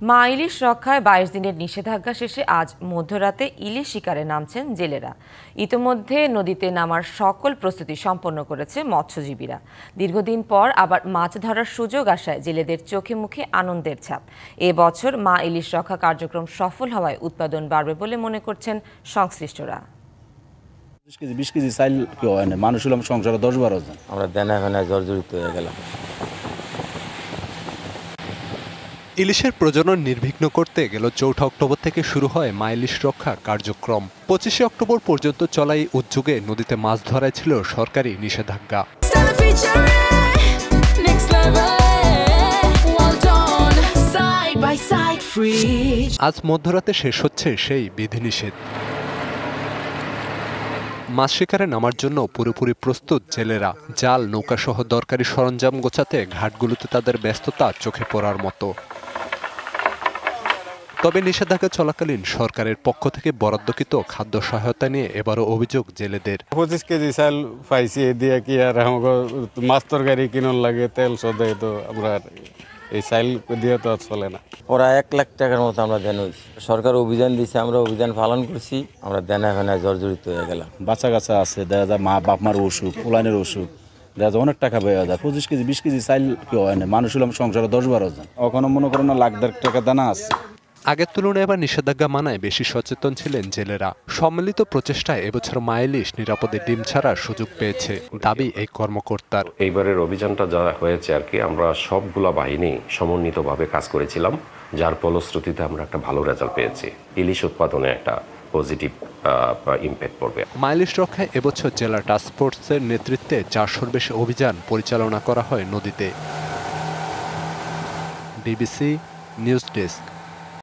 মা ইলিশ রক্ষায় ২২ দিনের নিষেধাজ্ঞা শেষে আজ মধ্যরাতে ইলিশ শিকারে নামছেন জেলেরা। ইতোমধ্যে নদীতে নামার সকল প্রস্তুতি সম্পন্ন করেছে মৎস্যজীবীরা। দীর্ঘদিন পর আবার মাছ ধরার সুযোগ আসায় জেলেদের চোখে মুখে আনন্দের ছাপ। এবছর মা ইলিশ রক্ষা কার্যক্রম সফল হওয়ায় উৎপাদন বাড়বে বলে মনে করছেন সংশ্লিষ্টরা। 20 কেজি চাইল কি হয় না, মানুষ হলাম সংসারে 10-12 জন। আমরা দেনা ফেনায় জর্জরিত হয়ে গেলাম। ইলিশের প্রজনন নির্বিঘ্ন করতে গেল 4 অক্টোবর থেকে শুরু হয় মা ইলিশ রক্ষা কার্যক্রম। 25 অক্টোবর পর্যন্ত চলা এই উদ্যোগে নদীতে মাছ ধরায় ছিল সরকারি নিষেধাজ্ঞা। আজ মধ্যরাতে শেষ হচ্ছে সেই বিধিনিষেধ। মাছ শিকারে নামার জন্য পুরোপুরি প্রস্তুত জেলেরা। জাল, নৌকাসহ দরকারি সরঞ্জাম গোছাতে ঘাটগুলোতে তাদের ব্যস্ততা চোখে পড়ার মতো। তবে নিষেধাজ্ঞা চলাকালীন সরকারের পক্ষ থেকে বরাদ্দকৃত খাদ্য সহায়তা নিয়ে এবারও অভিযোগ জেলেদের। 25 কেজি চাল পাইছি, দিয়ে কি আর আমাকে মাছ তরকারি কিনন লাগে, তেল সদে, তো আমরা এই চাল দিয়ে তো চলে না। ওরা 1 লাখ টাকার মতো আমরা দেন হয়েছি। সরকার অভিযান দিচ্ছে, আমরা অভিযান পালন করছি, আমরা দেনা ফেনায় জর্জরিত হয়ে গেলাম। বাচ্চা কাচ্চা আছে, দেখা যায় মা বাপ মার অসুখ, পোলানের অসুখ, দেখা যায় অনেক টাকা বেয়ে যায়। 25 কেজি 20 কেজি চাইল কি হয় না, মানুষ হলাম সংসারে 10-12 জন। ওখানে মনে করেন না, 1,00,000 টাকা দানা আছে। আগের তুলনায় এবার নিষেধাজ্ঞা মানায় বেশি সচেতন ছিলেন জেলেরা। সম্মিলিত প্রচেষ্টায় এবছর মা ইলিশ নিরাপদে ডিম ছাড়ার সুযোগ পেয়েছে, দাবি এই কর্মকর্তার। এইবারের অভিযানটা যা হয়েছে আর কি, আমরা সবগুলা বাহিনী সমন্বিতভাবে কাজ করেছিলাম, যার ফলশ্রুতিতে আমরা একটা ভালো রেজাল্ট পেয়েছি। ইলিশ উৎপাদনে একটা পজিটিভ ইম্প্যাক্ট পড়বে। মা ইলিশ রক্ষায় এবছর জেলা টাস্ক ফোর্সের নেতৃত্বে 400-র বেশি অভিযান পরিচালনা করা হয় নদীতে। DBC news desk.